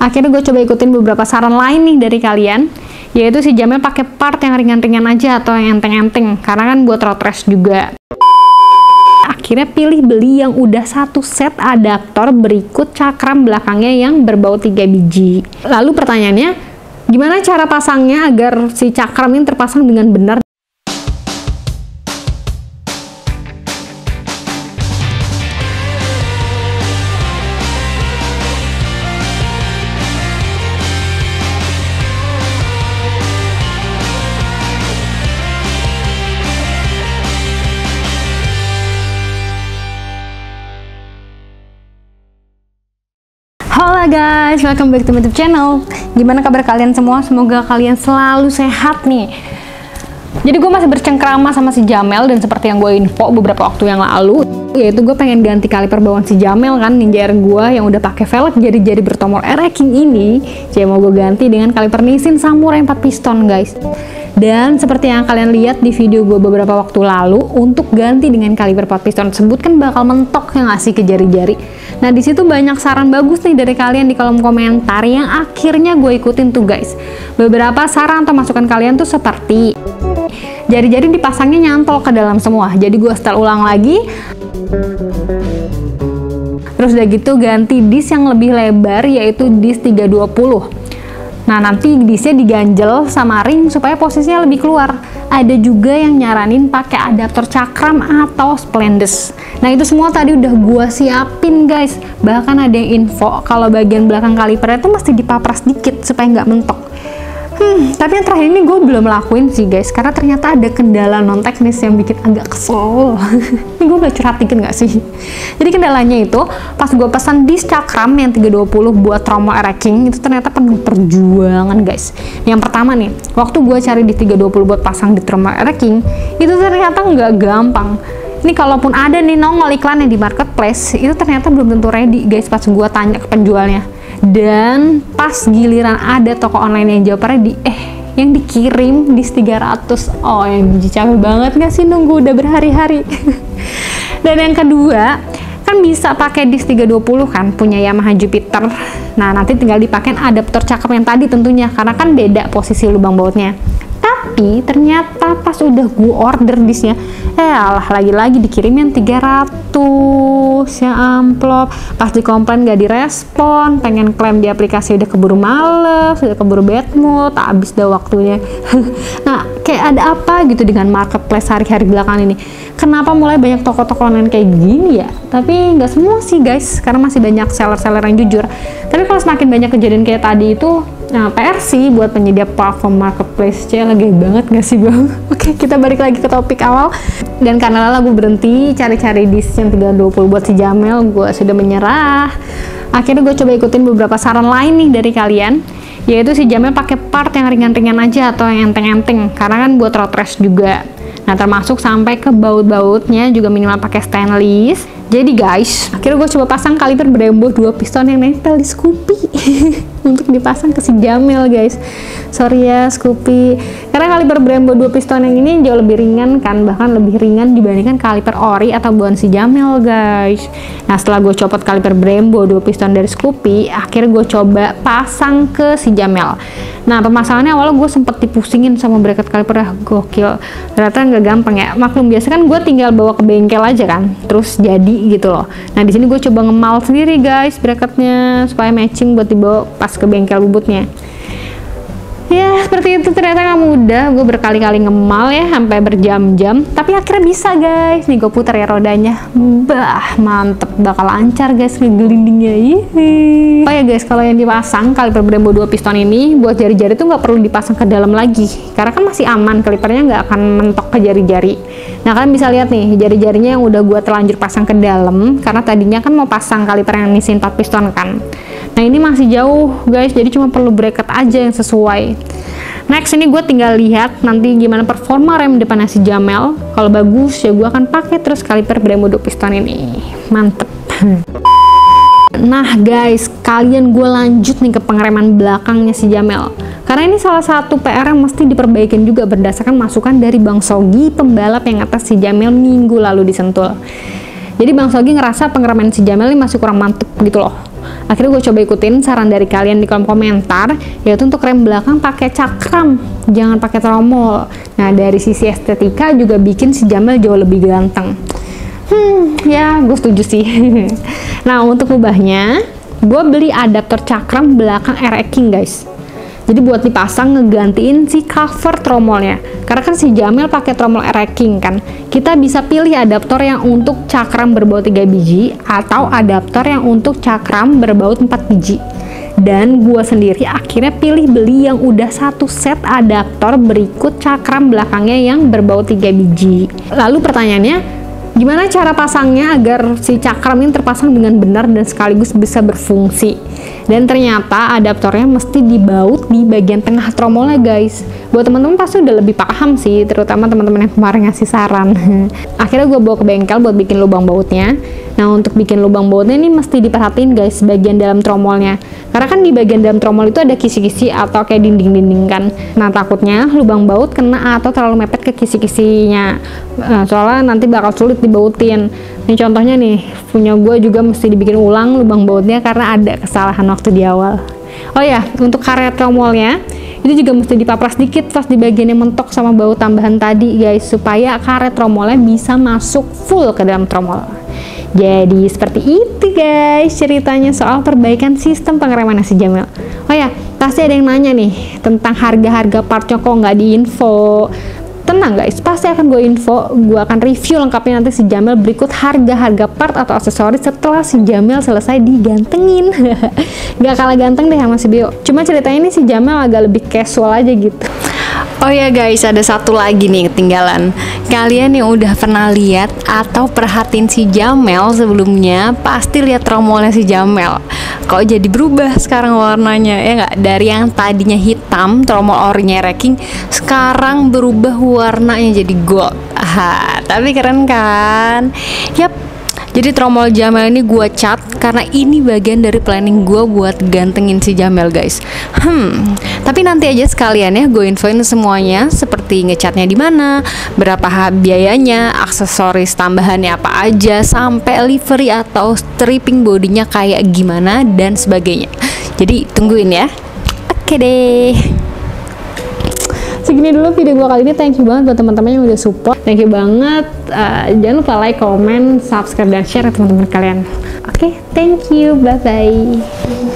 Akhirnya gue coba ikutin beberapa saran lain nih dari kalian, yaitu si Jamel pakai part yang ringan-ringan aja atau yang enteng-enteng, karena kan buat road race juga. Akhirnya pilih beli yang udah satu set adaptor berikut cakram belakangnya yang berbau 3 biji. Lalu pertanyaannya, gimana cara pasangnya agar si cakram ini terpasang dengan benar? Halo guys, welcome back to my YouTube channel. Gimana kabar kalian semua? Semoga kalian selalu sehat nih. Jadi gue masih bercengkrama sama si Jamel, dan seperti yang gue info beberapa waktu yang lalu, yaitu gue pengen ganti kaliper bawaan si Jamel kan, Ninja R gue yang udah pakai velg jari-jari bertomor R-King ini. Jadi mau gue ganti dengan kaliper Nissin Samurai 4 piston guys. Dan seperti yang kalian lihat di video gue beberapa waktu lalu, untuk ganti dengan kaliper 4 piston tersebut kan bakal mentok yang ngasih ke jari-jari. Nah disitu banyak saran bagus nih dari kalian di kolom komentar yang akhirnya gue ikutin tuh guys. Beberapa saran atau masukan kalian tuh seperti jari-jari dipasangnya nyantol ke dalam semua, jadi gue setel ulang lagi. Terus udah gitu ganti dis yang lebih lebar, yaitu dis 320. Nah nanti disnya diganjel sama ring supaya posisinya lebih keluar. Ada juga yang nyaranin pakai adaptor cakram atau splendes. Nah itu semua tadi udah gua siapin guys. Bahkan ada yang info kalau bagian belakang kalipernya tuh mesti dipapras dikit supaya nggak mentok. Tapi yang terakhir ini gue belum lakuin sih guys, karena ternyata ada kendala non teknis yang bikin agak kesel. Ini gue boleh curhat dikit nggak sih? Jadi kendalanya itu pas gue pesan dis cakram yang 320 buat Romo R-King itu ternyata penuh perjuangan guys. Yang pertama nih, waktu gue cari dis 320 buat pasang di Romo R-King itu ternyata nggak gampang. Ini kalaupun ada nih nongol iklannya di marketplace, itu ternyata belum tentu ready guys pas gue tanya ke penjualnya. Dan pas giliran ada toko online yang jawab ready, yang dikirim dis 300. OMG, capek banget gak sih nunggu udah berhari-hari. Dan yang kedua, kan bisa pakai dis 320 kan, punya Yamaha Jupiter. Nah nanti tinggal dipakai adaptor cakep yang tadi tentunya, karena kan beda posisi lubang bautnya. Tapi ternyata pas udah gue order disnya, alah lagi-lagi dikirim yang 300 ya amplop. Pas dikomplain gak direspon, pengen klaim di aplikasi udah keburu males, udah keburu bad mood, habis dah waktunya. Nah kayak ada apa gitu dengan marketplace hari-hari belakangan ini? Kenapa mulai banyak toko-toko online kayak gini ya? Tapi nggak semua sih guys, karena masih banyak seller-seller yang jujur. Tapi kalau semakin banyak kejadian kayak tadi itu, nah PR sih buat penyedia platform marketplace. Lagi banget gak sih bang? Oke, kita balik lagi ke topik awal. Dan karena Lala gue berhenti cari-cari dis yang 320 buat si Jamel, gue sudah menyerah. Akhirnya gue coba ikutin beberapa saran lain nih dari kalian, yaitu si Jamel pakai part yang ringan-ringan aja atau yang enteng-enteng, karena kan buat road race juga. Nah termasuk sampai ke baut-bautnya juga minimal pakai stainless. Jadi guys, akhirnya gue coba pasang kaliper Brembo 2 piston yang nempel di Scoopy untuk dipasang ke si Jamel guys. Sorry ya Scoopy, karena kaliper Brembo 2 piston yang ini jauh lebih ringan kan, bahkan lebih ringan dibandingkan kaliper ori atau bawaan si Jamel guys. Nah setelah gue copot kaliper Brembo 2 piston dari Scoopy, akhirnya gue coba pasang ke si Jamel. Nah pemasangannya awalnya gue sempet dipusingin sama bracket kaliper, gokil. Ternyata nggak gampang ya. Maklum biasa kan gue tinggal bawa ke bengkel aja kan, terus jadi gitu loh. Nah di sini gue coba ngemal sendiri guys bracketnya supaya matching buat dibawa pas ke bengkel bubutnya. Ya seperti itu, ternyata nggak mudah. Gue berkali-kali ngemal ya sampai berjam-jam, tapi akhirnya bisa guys. Nih gue putar ya rodanya, bah mantep, bakal lancar guys ngegelindingnya. Oh ya guys, kalau yang dipasang kaliper Brembo 2 piston ini buat jari-jari tuh nggak perlu dipasang ke dalam lagi, karena kan masih aman, kalipernya nggak akan mentok ke jari-jari. Nah kalian bisa lihat nih jari-jarinya yang udah gue terlanjur pasang ke dalam, karena tadinya kan mau pasang kaliper yang Nissin 4 piston kan. Nah ini masih jauh guys, jadi cuma perlu bracket aja yang sesuai. Next ini gue tinggal lihat nanti gimana performa rem depannya si Jamel. Kalau bagus ya gue akan pakai terus kaliper Brembo 2 piston ini. Mantep. Nah guys, kalian gue lanjut nih ke pengereman belakangnya si Jamel. Karena ini salah satu PR yang mesti diperbaikin juga berdasarkan masukan dari Bang Sogi, pembalap yang atas si Jamel minggu lalu di Sentul. Jadi Bang Sogi ngerasa pengereman si Jamel ini masih kurang mantep gitu loh. Akhirnya gue coba ikutin saran dari kalian di kolom komentar, yaitu untuk rem belakang pakai cakram, jangan pakai tromol. Nah, dari sisi estetika juga bikin si Jamel jauh lebih ganteng. Ya gue setuju sih. Nah, untuk ubahnya, gue beli adaptor cakram belakang R-King guys. Jadi buat dipasang ngegantiin si cover tromolnya. Karena kan si Jamel pakai tromol R-King kan. Kita bisa pilih adaptor yang untuk cakram berbaut 3 biji atau adaptor yang untuk cakram berbaut 4 biji. Dan gua sendiri akhirnya pilih beli yang udah satu set adaptor berikut cakram belakangnya yang berbaut 3 biji. Lalu pertanyaannya, gimana cara pasangnya agar si cakram ini terpasang dengan benar dan sekaligus bisa berfungsi? Dan ternyata adaptornya mesti dibaut di bagian tengah tromolnya guys. Buat teman-teman pasti udah lebih paham sih, terutama teman-teman yang kemarin ngasih saran. Akhirnya gue bawa ke bengkel buat bikin lubang bautnya. Nah, untuk bikin lubang bautnya ini mesti diperhatiin guys bagian dalam tromolnya. Karena kan di bagian dalam tromol itu ada kisi-kisi atau kayak dinding-dinding kan. Nah, takutnya lubang baut kena atau terlalu mepet ke kisi-kisinya. Soalnya nanti bakal sulit dibautin. Ini contohnya nih, punya gue juga mesti dibikin ulang lubang bautnya karena ada kesalahan waktu di awal. Oh ya, untuk karet tromolnya itu juga mesti dipapras dikit pas di bagian yang mentok sama baut tambahan tadi guys, supaya karet tromolnya bisa masuk full ke dalam tromol. Jadi seperti itu guys ceritanya soal perbaikan sistem pengereman si Jamel. Oh ya, pasti ada yang nanya nih tentang harga-harga partnya kok nggak diinfo. Tenang guys, pasti akan gue info, gue akan review lengkapnya nanti si Jamel berikut harga-harga part atau aksesoris setelah si Jamel selesai digantengin. Gak kalah ganteng deh sama si Bio, cuma ceritanya ini si Jamel agak lebih casual aja gitu. Oh ya guys, ada satu lagi nih ketinggalan. Kalian yang udah pernah lihat atau perhatiin si Jamel sebelumnya, pasti lihat tromolnya si Jamel. Kok jadi berubah sekarang warnanya, ya nggak? Dari yang tadinya hitam, tromol orinya R-King, sekarang berubah warnanya jadi gold. Tapi keren kan? Yap. Jadi tromol Jamel ini gue cat karena ini bagian dari planning gue buat gantengin si Jamel guys. Tapi nanti aja sekalian ya gue infoin semuanya, seperti ngecatnya di mana, berapa biayanya, aksesoris tambahannya apa aja, sampai livery atau stripping bodinya kayak gimana dan sebagainya. Jadi tungguin ya. Oke deh. Segini dulu video gue kali ini. Thank you banget buat teman-teman yang udah support. Thank you banget. Jangan lupa like, comment, subscribe, dan share ke teman-teman kalian. Oke, thank you. Bye-bye.